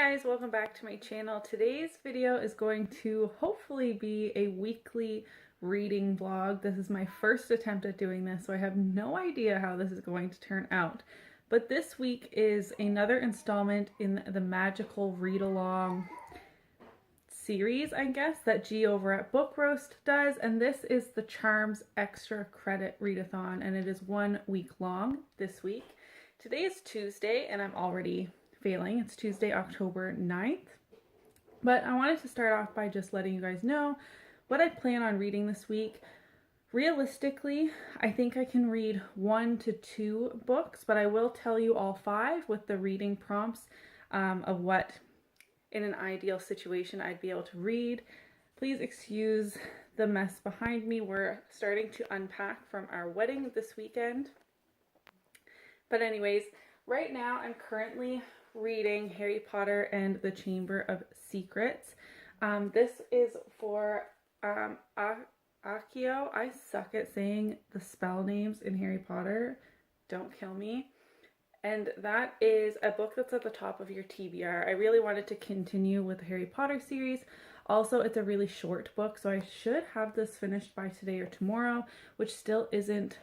guys, welcome back to my channel. Today's video is going to hopefully be a weekly reading vlog. This is my first attempt at doing this, so I have no idea how this is going to turn out. But this week is another installment in the magical read-along series, I guess, that G over at Book Roast does, and this is the Charms Extra Credit Readathon, and it is 1 week long this week. Today is Tuesday, and I'm already failing. It's Tuesday, October 9th. But I wanted to start off by just letting you guys know what I plan on reading this week. Realistically, I think I can read 1 to 2 books, but I will tell you all 5 with the reading prompts of what, in an ideal situation, I'd be able to read. Please excuse the mess behind me. We're starting to unpack from our wedding this weekend. But anyways, right now I'm currently reading Harry Potter and the Chamber of Secrets. This is for Accio. I suck at saying the spell names in Harry Potter. Don't kill me. And that is a book that's at the top of your TBR. I really wanted to continue with the Harry Potter series. Also, it's a really short book, so I should have this finished by today or tomorrow, which still isn't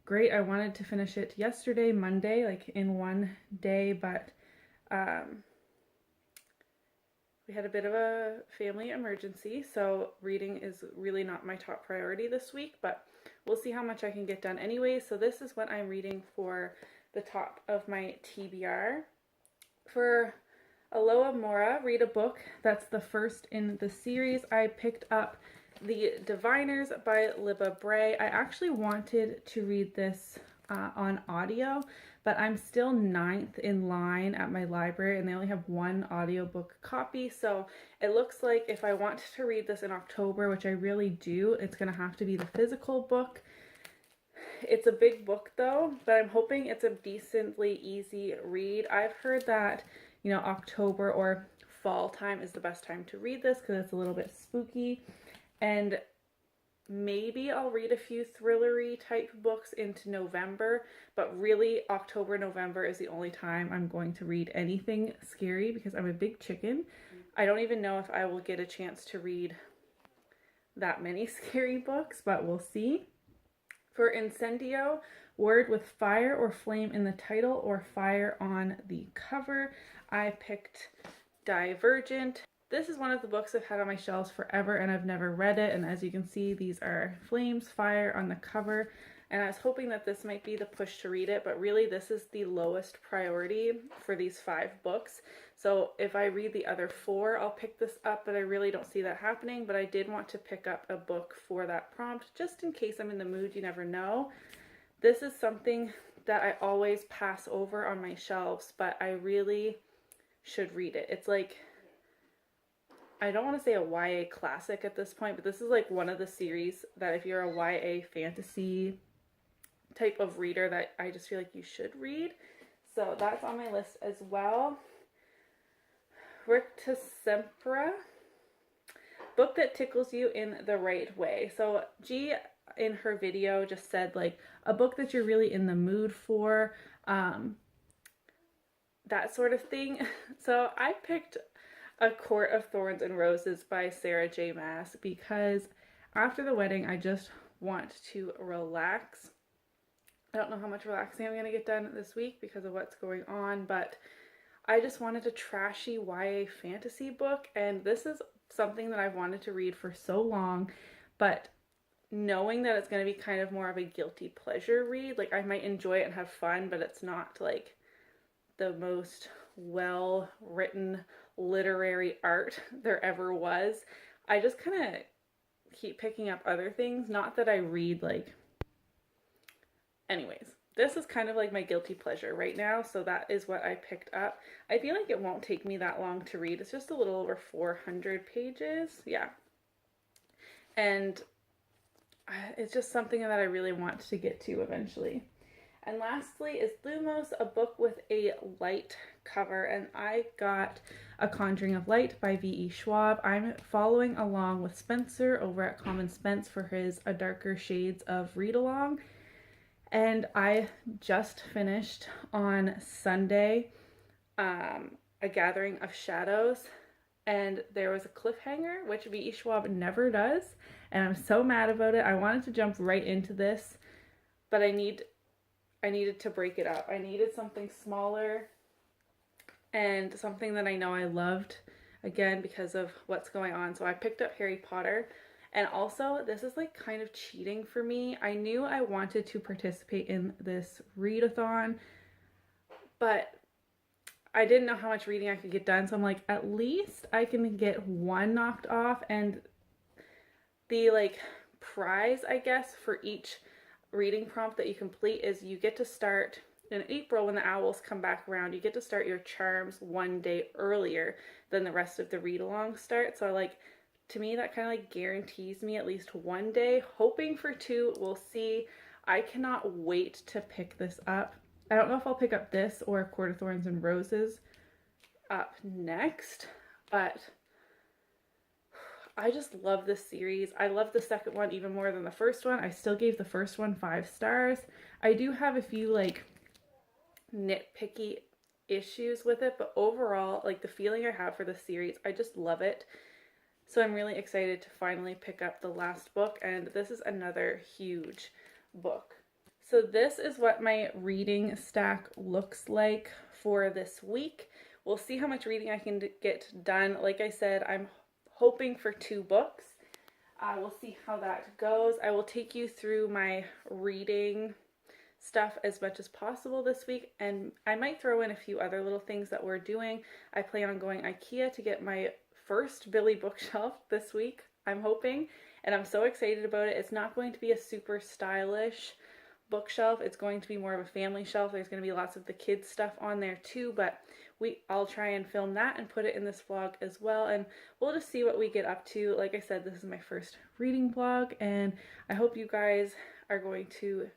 great. I wanted to finish it yesterday, Monday, like in one day, but we had a bit of a family emergency, so reading is really not my top priority this week, but we'll see how much I can get done anyway. So this is what I'm reading for the top of my TBR. For Aloha Mora, read a book that's the first in the series. I picked up The Diviners by Libba Bray. I actually wanted to read this on audio, but I'm still 9th in line at my library and they only have 1 audiobook copy, so it looks like if I want to read this in October, which I really do, it's gonna have to be the physical book. It's a big book though, but I'm hoping it's a decently easy read. I've heard that, you know, October or fall time is the best time to read this because it's a little bit spooky. And maybe I'll read a few thrillery type books into November, but really October, November is the only time I'm going to read anything scary because I'm a big chicken. I don't even know if I will get a chance to read that many scary books, but we'll see. For Incendio, word with fire or flame in the title or fire on the cover, I picked Divergent. This is one of the books I've had on my shelves forever and I've never read it, and as you can see, these are flames, fire on the cover, and I was hoping that this might be the push to read it, but really this is the lowest priority for these 5 books. So if I read the other 4, I'll pick this up, but I really don't see that happening. But I did want to pick up a book for that prompt, just in case I'm in the mood, you never know. This is something that I always pass over on my shelves, but I really should read it. It's like, I don't want to say a YA classic at this point, but this is like one of the series that if you're a YA fantasy type of reader that I just feel like you should read. So that's on my list as well. Rictusempra, book that tickles you in the right way. So G in her video just said like a book that you're really in the mood for, that sort of thing. So I picked A Court of Thorns and Roses by Sarah J. Maas because after the wedding I just want to relax. I don't know how much relaxing I'm going to get done this week because of what's going on, but I just wanted a trashy YA fantasy book, and this is something that I've wanted to read for so long, but knowing that it's going to be kind of more of a guilty pleasure read, like I might enjoy it and have fun, but it's not like the most well-written literary art there ever was. I just kind of keep picking up other things, not that I read like, anyways, this is kind of like my guilty pleasure right now, so that is what I picked up. I feel like it won't take me that long to read. It's just a little over 400 pages, yeah, and it's just something that I really want to get to eventually. And lastly is Lumos, a book with a light cover, and I got A Conjuring of Light by V.E. Schwab. I'm following along with Spencer over at Common Spence for his A Darker Shades of Read Along, and I just finished on Sunday A Gathering of Shadows, and there was a cliffhanger, which V.E. Schwab never does, and I'm so mad about it. I wanted to jump right into this, but I needed to break it up. I needed something smaller and something that I know I loved, again, because of what's going on. So I picked up Harry Potter. And also, this is like kind of cheating for me. I knew I wanted to participate in this readathon, but I didn't know how much reading I could get done. So I'm like, at least I can get one knocked off. And the like prize, I guess, for each reading prompt that you complete is you get to start in April when the owls come back around. You get to start your charms one day earlier than the rest of the read along start. So like, to me, that kind of like guarantees me at least one day, hoping for two. We'll see. I cannot wait to pick this up. I don't know if I'll pick up this or Court of Thorns and Roses up next, but I just love this series. I love the second one even more than the first one. I still gave the first one 5 stars. I do have a few like nitpicky issues with it, but overall, like the feeling I have for the series, I just love it. So I'm really excited to finally pick up the last book, and this is another huge book. So this is what my reading stack looks like for this week. We'll see how much reading I can get done. Like I said, I'm hoping for 2 books. We'll see how that goes. I will take you through my reading stuff as much as possible this week, and I might throw in a few other little things that we're doing. I plan on going IKEA to get my first Billy bookshelf this week, I'm hoping, and I'm so excited about it. It's not going to be a super stylish bookshelf. It's going to be more of a family shelf. There's going to be lots of the kids stuff on there too, but I'll try and film that and put it in this vlog as well, and we'll just see what we get up to. Like I said, this is my first reading vlog, and I hope you guys are going to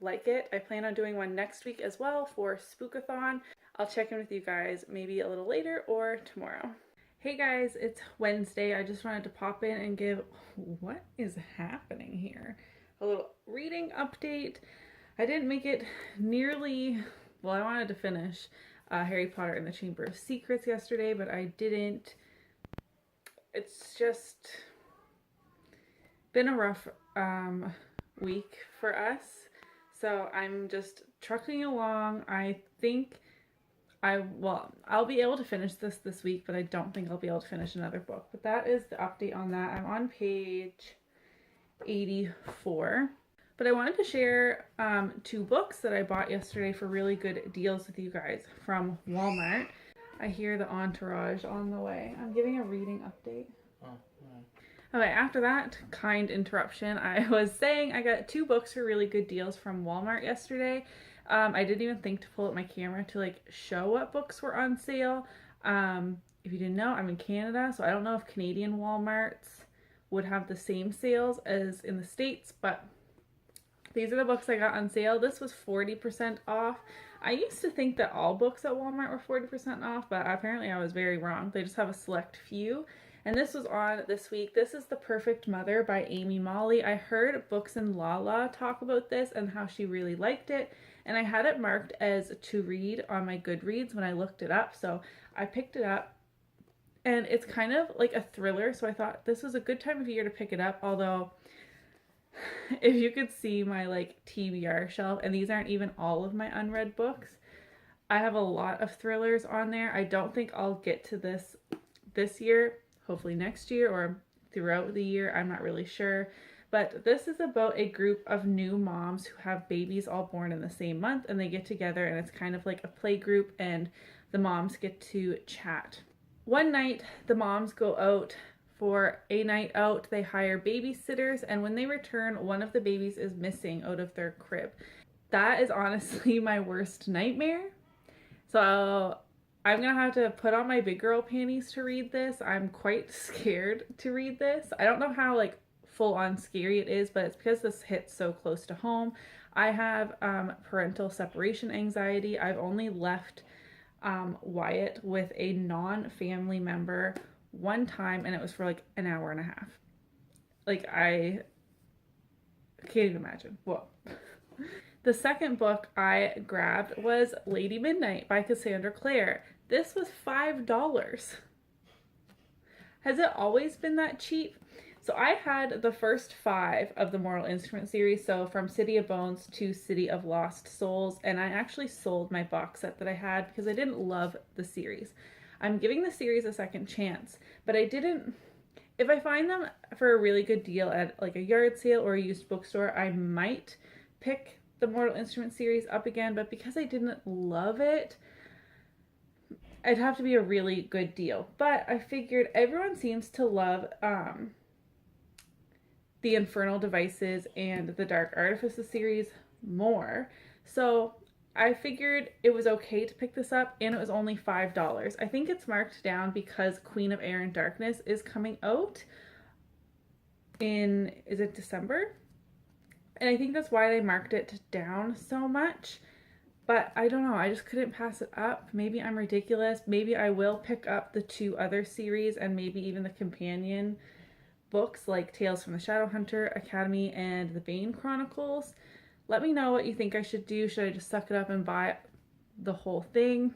like it. I plan on doing one next week as well for Spookathon. I'll check in with you guys maybe a little later or tomorrow. Hey guys, it's Wednesday. I just wanted to pop in and give what is happening here. A little reading update. I didn't make it nearly, well, I wanted to finish Harry Potter and the Chamber of Secrets yesterday, but I didn't. It's just been a rough week for us. So I'm just trucking along. I think I'll be able to finish this week, but I don't think I'll be able to finish another book. But that is the update on that. I'm on page 84. But I wanted to share 2 books that I bought yesterday for really good deals with you guys from Walmart. I hear the entourage on the way. I'm giving a reading update. Okay, after that kind interruption, I was saying I got 2 books for really good deals from Walmart yesterday. I didn't even think to pull up my camera to like show what books were on sale. If you didn't know, I'm in Canada, so I don't know if Canadian Walmarts would have the same sales as in the States, but these are the books I got on sale. This was 40% off. I used to think that all books at Walmart were 40% off, but apparently I was very wrong. They just have a select few. And this was on this week. This is The Perfect Mother by Amy Molly. I heard Books and Lala talk about this and how she really liked it. And I had it marked as to read on my Goodreads when I looked it up. So I picked it up. And it's kind of like a thriller. So I thought this was a good time of year to pick it up. Although, if you could see my like TBR shelf, and these aren't even all of my unread books, I have a lot of thrillers on there. I don't think I'll get to this year. Hopefully next year or throughout the year. I'm not really sure. But this is about a group of new moms who have babies all born in the same month, and they get together and it's kind of like a play group, and the moms get to chat. One night, the moms go out for a night out. They hire babysitters, and when they return, one of the babies is missing out of their crib. That is honestly my worst nightmare. So I'm gonna have to put on my big girl panties to read this. I'm quite scared to read this. I don't know how like full on scary it is, but it's because this hits so close to home. I have parental separation anxiety. I've only left Wyatt with a non-family member one time, and it was for like an hour and a half. Like, I can't even imagine. Whoa. The second book I grabbed was Lady Midnight by Cassandra Clare. This was $5. Has it always been that cheap? So I had the first 5 of the Mortal Instruments series, so from City of Bones to City of Lost Souls, and I actually sold my box set that I had because I didn't love the series. I'm giving the series a second chance, but I didn't. If I find them for a really good deal at like a yard sale or a used bookstore, I might pick the Mortal Instruments series up again, but because I didn't love it, it'd have to be a really good deal. But I figured everyone seems to love the Infernal Devices and the Dark Artifices series more. So I figured it was okay to pick this up, and it was only $5. I think it's marked down because Queen of Air and Darkness is coming out in, is it December? And I think that's why they marked it down so much. But I don't know, I just couldn't pass it up. Maybe I'm ridiculous. Maybe I will pick up the 2 other series and maybe even the companion books like Tales from the Shadowhunter Academy and the Bane Chronicles. Let me know what you think I should do. Should I just suck it up and buy the whole thing?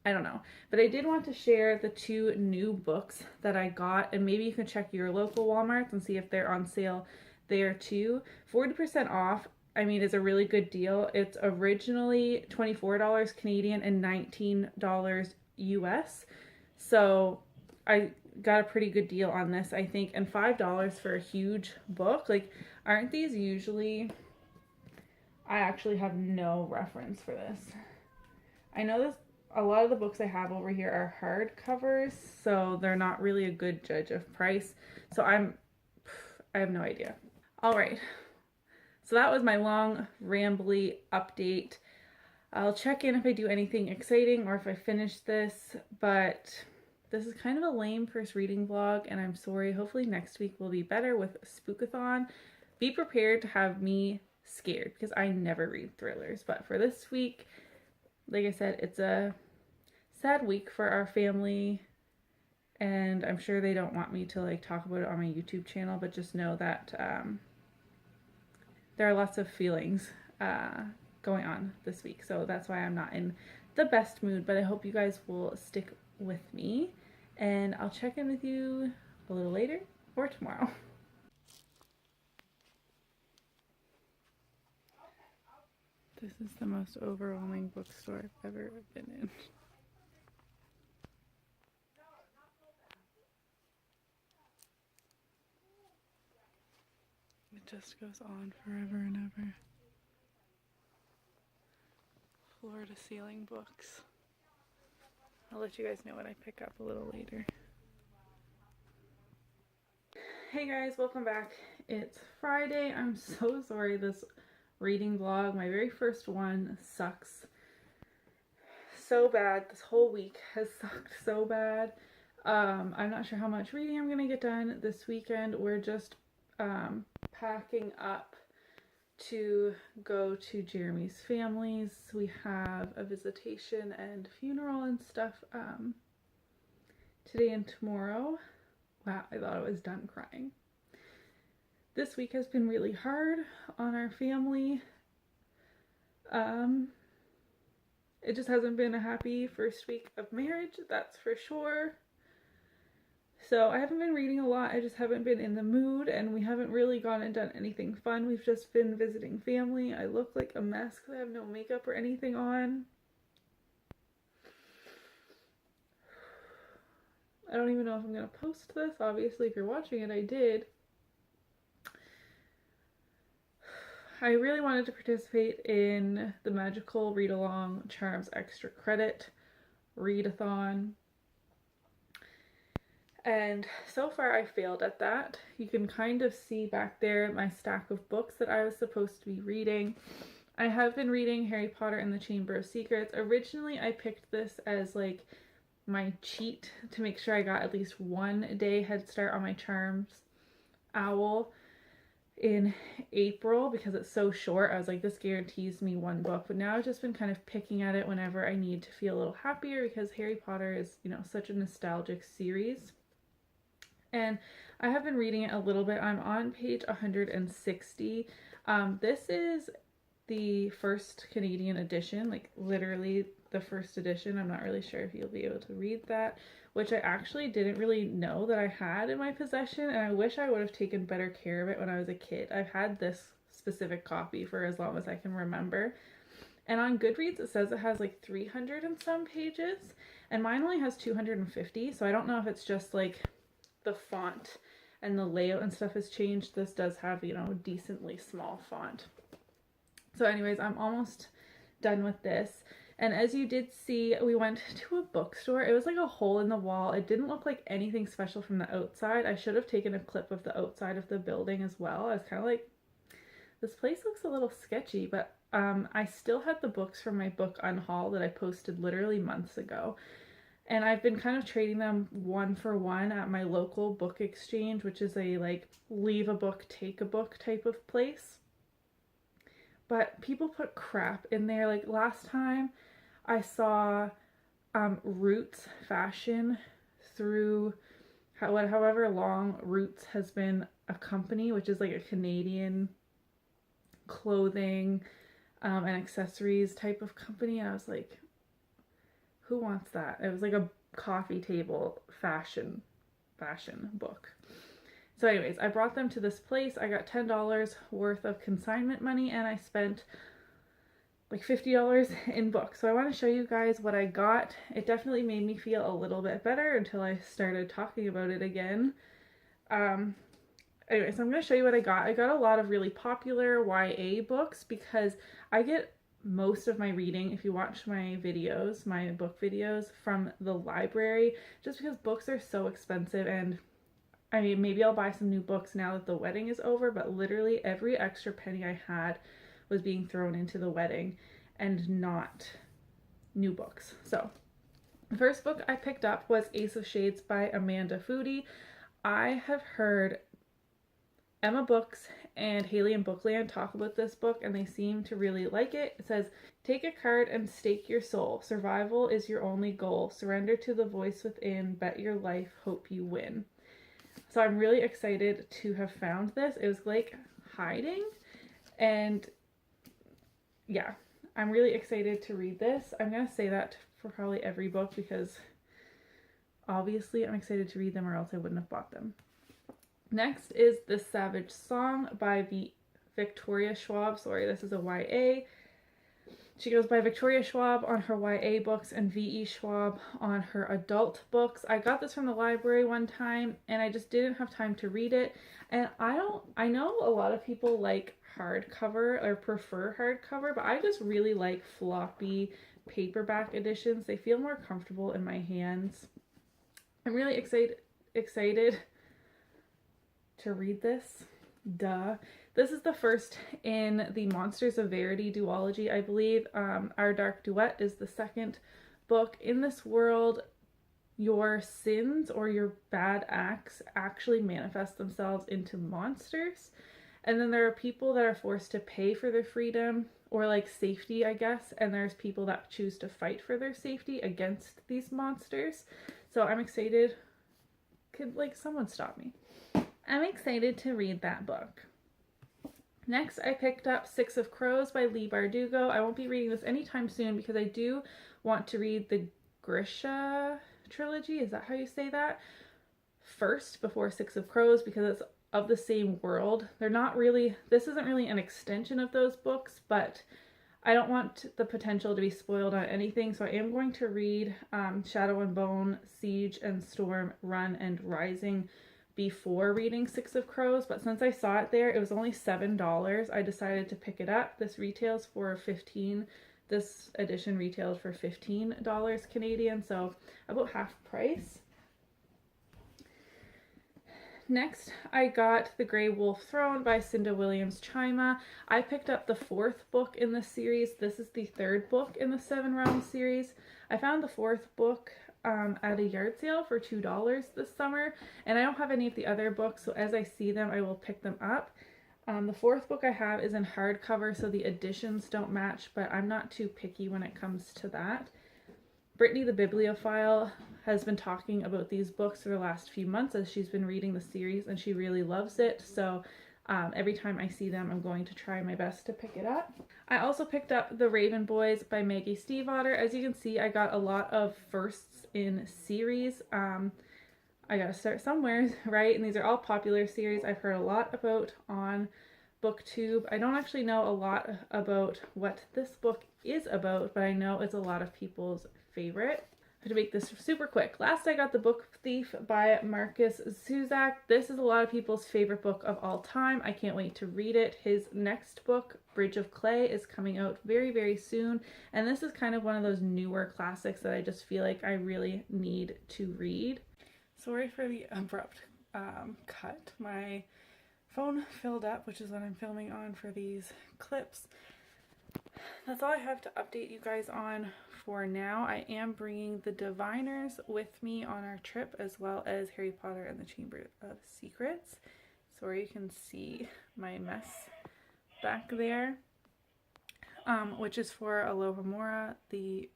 I don't know. But I did want to share the 2 new books that I got, and maybe you can check your local Walmarts and see if they're on sale there too. 40% off, I mean, is a really good deal. It's originally $24 Canadian and $19 US. So I got a pretty good deal on this, I think, and $5 for a huge book. Like, aren't these usually, I actually have no reference for this. I know this, a lot of the books I have over here are hardcovers, so they're not really a good judge of price. So I have no idea. All right. So that was my long, rambly update. I'll check in if I do anything exciting or if I finish this, but this is kind of a lame first reading vlog, and I'm sorry. Hopefully next week will be better with Spookathon. Be prepared to have me scared because I never read thrillers, but for this week, like I said, it's a sad week for our family, and I'm sure they don't want me to like talk about it on my YouTube channel, but just know that there are lots of feelings going on this week, so that's why I'm not in the best mood, but I hope you guys will stick with me, and I'll check in with you a little later or tomorrow. This is the most overwhelming bookstore I've ever been in. It just goes on forever and ever. Floor to ceiling books. I'll let you guys know what I pick up a little later. Hey guys, welcome back. It's Friday. I'm so sorry this reading vlog, my very first one, sucks so bad. This whole week has sucked so bad. I'm not sure how much reading I'm gonna get done this weekend. We're just packing up to go to Jeremy's family's. We have a visitation and funeral and stuff today and tomorrow. Wow, I thought I was done crying. This week has been really hard on our family. It just hasn't been a happy first week of marriage, that's for sure. So I haven't been reading a lot, I just haven't been in the mood, and we haven't really gone and done anything fun. We've just been visiting family. I look like a mess because I have no makeup or anything on. I don't even know if I'm going to post this. Obviously, if you're watching it, I did. I really wanted to participate in the Magical Read-Along Charms Extra Credit Readathon. And so far I failed at that. You can kind of see back there my stack of books that I was supposed to be reading. I have been reading Harry Potter and the Chamber of Secrets. Originally I picked this as like my cheat to make sure I got at least one day head start on my Charms Owl in April because it's so short. I was like, this guarantees me one book, but now I've just been kind of picking at it whenever I need to feel a little happier because Harry Potter is, you know, such a nostalgic series. And I have been reading it a little bit. I'm on page 160. This is the first Canadian edition, like literally the first edition. I'm not really sure if you'll be able to read that, which I actually didn't really know that I had in my possession, and I wish I would have taken better care of it when I was a kid. I've had this specific copy for as long as I can remember. And on Goodreads, it says it has like 300 and some pages, and mine only has 250, so I don't know if it's just like the font and the layout and stuff has changed. This does have, you know, decently small font. So anyways, I'm almost done with this. And as you did see, we went to a bookstore. It was like a hole in the wall. It didn't look like anything special from the outside. I should have taken a clip of the outside of the building as well. I was kind of like, this place looks a little sketchy, but I still had the books from my book Unhaul that I posted literally months ago. And I've been kind of trading them one for one at my local book exchange, which is a like leave a book, take a book type of place. But people put crap in there. Like last time I saw Roots Fashion through however long Roots has been a company, which is like a Canadian clothing and accessories type of company. And I was like, who wants that? It was like a coffee table fashion book. So anyways, I brought them to this place. I got $10 worth of consignment money, and I spent like $50 in books. So I want to show you guys what I got. It definitely made me feel a little bit better until I started talking about it again. Anyway, so I'm going to show you what I got. I got a lot of really popular YA books because I get most of my reading, if you watch my videos, my book videos, from the library, just because books are so expensive. And I mean, maybe I'll buy some new books now that the wedding is over, but literally every extra penny I had was being thrown into the wedding and not new books. So the first book I picked up was Ace of Shades by Amanda Foody. I have heard Emma Books and Haley in Bookland talk about this book, and they seem to really like it. It says, take a card and stake your soul. Survival is your only goal. Surrender to the voice within. Bet your life. Hope you win. So I'm really excited to have found this. It was like hiding, and yeah, I'm really excited to read this. I'm going to say that for probably every book because obviously I'm excited to read them or else I wouldn't have bought them. Next is The Savage Song by Victoria Schwab. Sorry, this is a YA. She goes by Victoria Schwab on her YA books and V.E. Schwab on her adult books. I got this from the library one time and I just didn't have time to read it. And I know a lot of people like hardcover or prefer hardcover, but I just really like floppy paperback editions. They feel more comfortable in my hands. I'm really excited to read this. Duh. This is the first in the Monsters of Verity duology, I believe. Our Dark Duet is the second book. In this world, your sins or your bad acts actually manifest themselves into monsters. And then there are people that are forced to pay for their freedom or like safety, I guess. And there's people that choose to fight for their safety against these monsters. So I'm excited. Could like someone stop me? I'm excited to read that book. Next, I picked up Six of Crows by Leigh Bardugo. I won't be reading this anytime soon because I do want to read the Grisha trilogy, is that how you say that, first before Six of Crows because it's of the same world. This isn't really an extension of those books, but I don't want the potential to be spoiled on anything, so I am going to read Shadow and Bone, Siege and Storm, Run and Rising before reading Six of Crows, but since I saw it there, it was only $7. I decided to pick it up. This retails for $15. This edition retailed for $15 Canadian, so about half price. Next, I got The Grey Wolf Throne by Cinda Williams-Chima. I picked up the fourth book in the series. This is the third book in the Seven Realms series. I found the fourth book at a yard sale for $2 this summer, and I don't have any of the other books, so as I see them I will pick them up. The fourth book I have is in hardcover, so the editions don't match, but I'm not too picky when it comes to that. Brittany the Bibliophile has been talking about these books for the last few months as she's been reading the series and she really loves it, so Every time I see them, I'm going to try my best to pick it up. I also picked up The Raven Boys by Maggie Stiefvater. As you can see, I got a lot of firsts in series. I gotta start somewhere, right? And these are all popular series I've heard a lot about on BookTube. I don't actually know a lot about what this book is about, but I know it's a lot of people's favorite. I have to make this super quick. Last I got The Book Thief by Markus Zusak. This is a lot of people's favorite book of all time. I can't wait to read it. His next book, Bridge of Clay, is coming out very, very soon. And this is kind of one of those newer classics that I just feel like I really need to read. Sorry for the abrupt cut. My phone filled up, which is what I'm filming on for these clips. That's all I have to update you guys on for now. I am bringing the Diviners with me on our trip, as well as Harry Potter and the Chamber of Secrets. Sorry, you can see my mess back there, which is for Alohomora,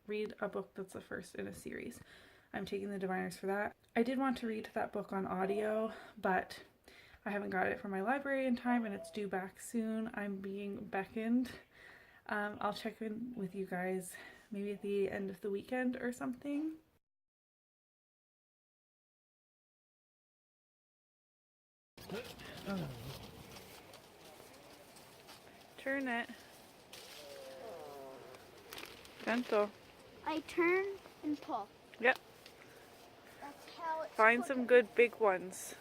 read a book that's the first in a series. I'm taking the Diviners for that. I did want to read that book on audio, but I haven't got it from my library in time, and it's due back soon. I'm being beckoned. I'll check in with you guys maybe at the end of the weekend or something. Turn it. Gentle. I turn and pull. Yep. That's how it's Find put. some good big ones.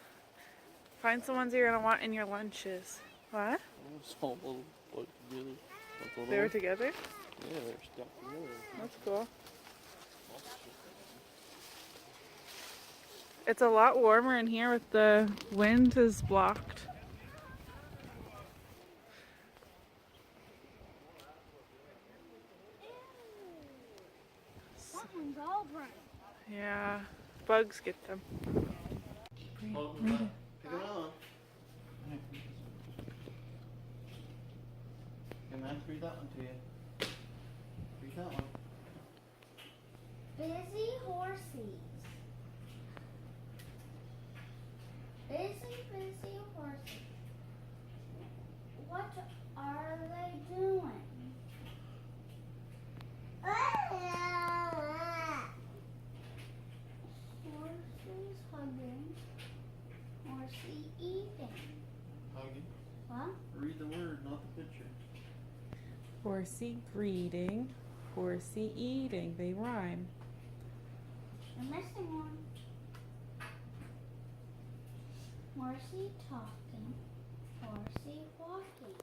Find some ones you're gonna want in your lunches. What? Small little boat together. They were together? Yeah, they're stuck together. That's cool. It's a lot warmer in here with the wind is blocked. That one's all burnt. Yeah, bugs get them. Pick it up. Can I read that one to you? Read that one. Busy horses. Busy horses. What are they doing? Horses hugging. Horsey eating. Huggy. What? Read the word, not the picture. Horsey greeting, horsey eating. They rhyme. You're missing one. Horsey talking. Horsey walking.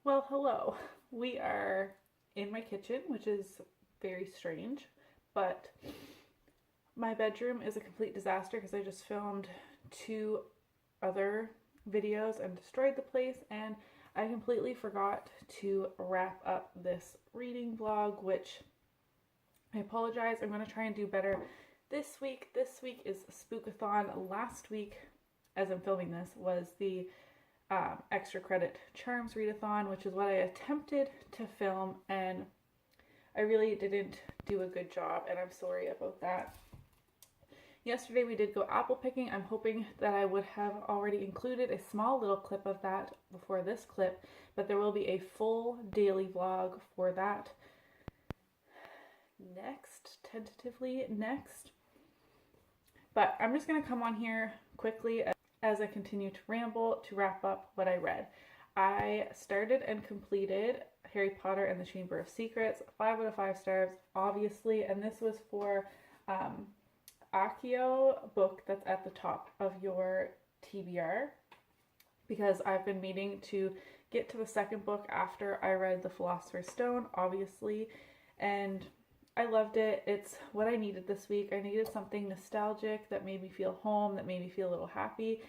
Well, hello. We are in my kitchen, which is very strange, but my bedroom is a complete disaster because I just filmed 2 other videos and destroyed the place, and I completely forgot to wrap up this reading vlog, which I apologize. I'm going to try and do better this week. This week is Spookathon. Last week, as I'm filming this, was the extra credit charms readathon, which is what I attempted to film, and I really didn't do a good job, and I'm sorry about that. Yesterday we did go apple picking. I'm hoping that I would have already included a small little clip of that before this clip, but there will be a full daily vlog for that tentatively next. But I'm just going to come on here quickly as I continue to ramble to wrap up what I read. I started and completed Harry Potter and the Chamber of Secrets, 5 out of 5 stars, obviously, and this was for Accio book that's at the top of your TBR, because I've been meaning to get to the second book after I read The Philosopher's Stone, obviously, and I loved it. It's what I needed this week. I needed something nostalgic that made me feel home, that made me feel a little happy.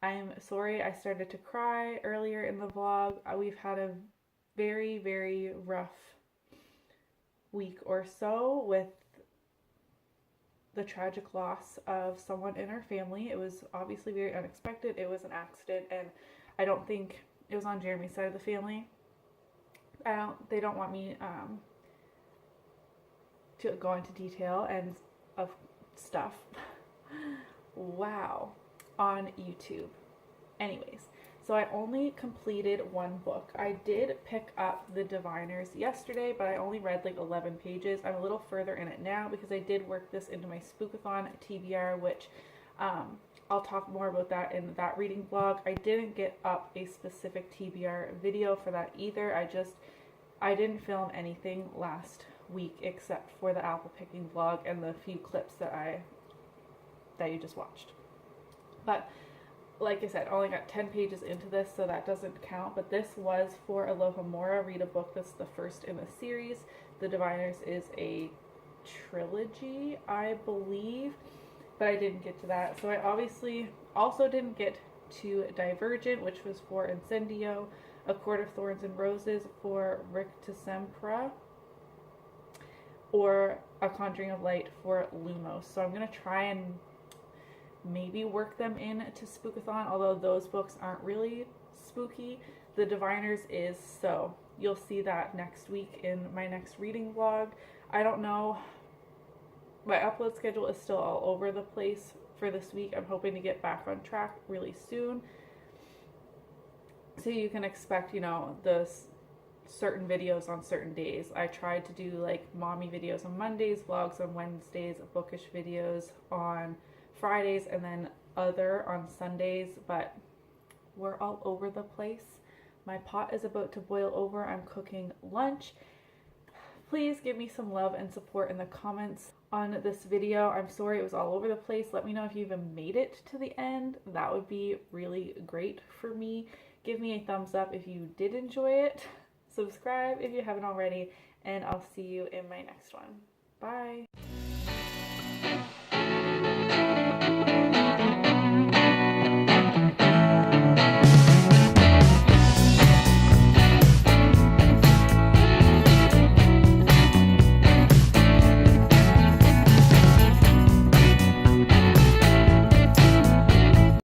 I'm sorry I started to cry earlier in the vlog. We've had a very, very rough week or so with the tragic loss of someone in our family. It was obviously very unexpected. It was an accident, and I don't think it was on Jeremy's side of the family. They don't want me to go into detail and of stuff. Wow. On YouTube. Anyways, So I only completed one book. I did pick up The Diviners yesterday, but I only read like 11 pages. I'm a little further in it now because I did work this into my Spookathon TBR, which I'll talk more about that in that reading vlog. I didn't get up a specific TBR video for that either. I didn't film anything last week except for the apple picking vlog and the few clips that you just watched. But like I said, I only got 10 pages into this, so that doesn't count. But this was for Alohomora, read a book that's the first in the series. The Diviners is a trilogy, I believe, but I didn't get to that. So I obviously also didn't get to Divergent, which was for Incendio, A Court of Thorns and Roses for Rick to Sempra, or A Conjuring of Light for Lumos. So I'm going to try and maybe work them into Spookathon, although those books aren't really spooky. The Diviners is, so you'll see that next week in my next reading vlog. I don't know, my upload schedule is still all over the place for this week. I'm hoping to get back on track really soon, so you can expect, you know, the certain videos on certain days. I tried to do like mommy videos on Mondays, vlogs on Wednesdays, bookish videos on Fridays, and then other on Sundays, but we're all over the place. My pot is about to boil over. I'm cooking lunch. Please give me some love and support in the comments on this video. I'm sorry it was all over the place. Let me know if you even made it to the end. That would be really great for me. Give me a thumbs up if you did enjoy it. Subscribe if you haven't already, and I'll see you in my next one. Bye.